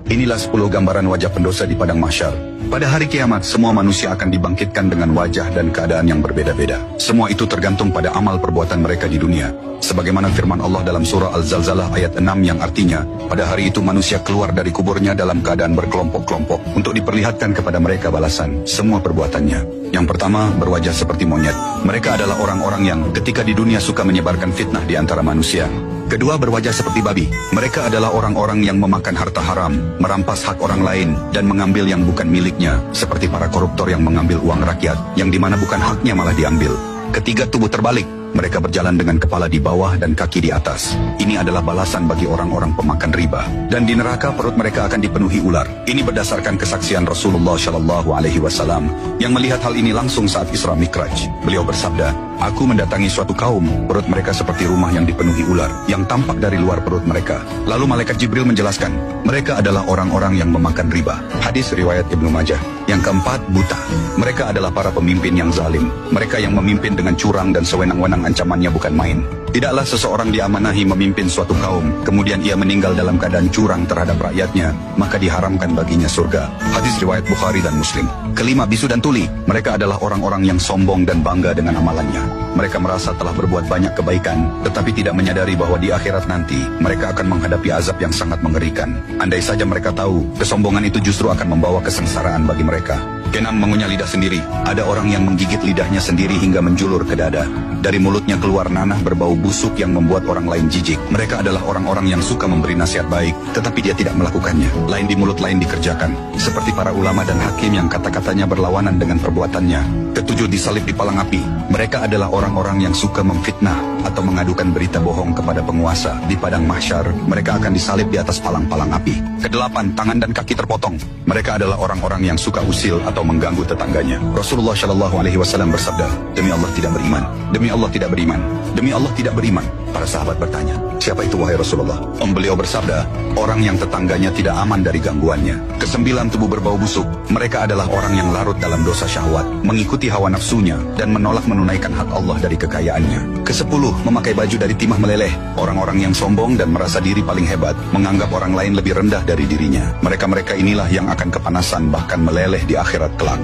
Inilah 10 gambaran wajah pendosa di padang mahsyar. Pada hari kiamat, semua manusia akan dibangkitkan dengan wajah dan keadaan yang berbeda-beda. Semua itu tergantung pada amal perbuatan mereka di dunia. Sebagaimana firman Allah dalam surah Al-Zalzalah ayat 6 yang artinya, pada hari itu manusia keluar dari kuburnya dalam keadaan berkelompok-kelompok untuk diperlihatkan kepada mereka balasan semua perbuatannya. Yang pertama, berwajah seperti monyet. Mereka adalah orang-orang yang ketika di dunia suka menyebarkan fitnah di antara manusia. Kedua, berwajah seperti babi. Mereka adalah orang-orang yang memakan harta haram, merampas hak orang lain, dan mengambil yang bukan miliknya, seperti para koruptor yang mengambil uang rakyat, yang dimana bukan haknya malah diambil. Ketiga, tubuh terbalik. Mereka berjalan dengan kepala di bawah dan kaki di atas. Ini adalah balasan bagi orang-orang pemakan riba. Dan di neraka perut mereka akan dipenuhi ular. Ini berdasarkan kesaksian Rasulullah Shallallahu Alaihi Wasallam yang melihat hal ini langsung saat Isra Mikraj. Beliau bersabda, "Aku mendatangi suatu kaum, perut mereka seperti rumah yang dipenuhi ular, yang tampak dari luar perut mereka." Lalu malaikat Jibril menjelaskan, mereka adalah orang-orang yang memakan riba. Hadis riwayat Ibnu Majah. Yang keempat, buta. Mereka adalah para pemimpin yang zalim. Mereka yang memimpin dengan curang dan sewenang-wenang, ancamannya bukan main. Tidaklah seseorang diamanahi memimpin suatu kaum, kemudian ia meninggal dalam keadaan curang terhadap rakyatnya, maka diharamkan baginya surga. Hadis riwayat Bukhari dan Muslim. Kelima, bisu dan tuli. Mereka adalah orang-orang yang sombong dan bangga dengan amalannya. Mereka merasa telah berbuat banyak kebaikan, tetapi tidak menyadari bahwa di akhirat nanti, mereka akan menghadapi azab yang sangat mengerikan. Andai saja mereka tahu, kesombongan itu justru akan membawa kesengsaraan bagi mereka. Keenam, mengunyah lidah sendiri. Ada orang yang menggigit lidahnya sendiri hingga menjulur ke dada. Dari mulutnya keluar nanah berbau busuk yang membuat orang lain jijik. Mereka adalah orang-orang yang suka memberi nasihat baik, tetapi dia tidak melakukannya. Lain di mulut, lain dikerjakan. Seperti para ulama dan hakim yang kata-katanya berlawanan dengan perbuatannya. Ketujuh, disalib di palang api. Mereka adalah orang-orang yang suka memfitnah atau mengadukan berita bohong kepada penguasa. Di padang mahsyar, mereka akan disalib di atas palang-palang api. Kedelapan, tangan dan kaki terpotong. Mereka adalah orang-orang yang suka usil atau mengganggu tetangganya. Rasulullah Shallallahu Alaihi Wasallam bersabda, "Demi Allah tidak beriman, demi Allah tidak beriman, demi Allah tidak beriman." Para sahabat bertanya, "Siapa itu wahai Rasulullah?" Beliau bersabda, "Orang yang tetangganya tidak aman dari gangguannya." Kesembilan, tubuh berbau busuk. Mereka adalah orang yang larut dalam dosa syahwat, mengikuti hawa nafsunya, dan menolak menunaikan hak Allah dari kekayaannya. Kesepuluh, memakai baju dari timah meleleh. Orang-orang yang sombong dan merasa diri paling hebat, menganggap orang lain lebih rendah dari dirinya. Mereka-mereka inilah yang akan kepanasan bahkan meleleh di akhirat kelak.